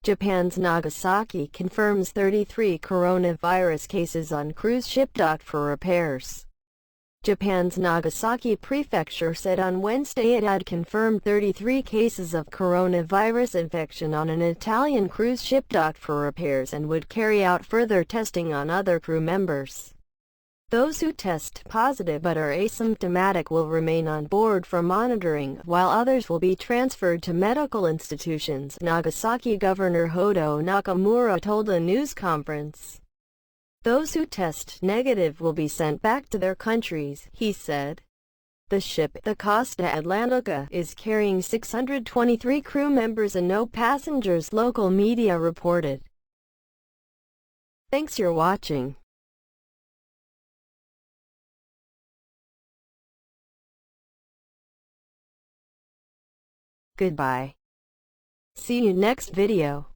Japan's Nagasaki confirms 33 coronavirus cases on cruise ship docked for repairs. Japan's Nagasaki prefecture said on Wednesday it had confirmed 33 cases of coronavirus infection on an Italian cruise ship docked for repairs and would carry out further testing on other crew members. Those who test positive but are asymptomatic will remain on board for monitoring, while others will be transferred to medical institutions, Nagasaki Governor Hodo Nakamura told a news conference. Those who test negative will be sent back to their countries, he said. The ship, the Costa Atlantica, is carrying 623 crew members and no passengers, local media reported. Thanks for watching. Goodbye. See you next video.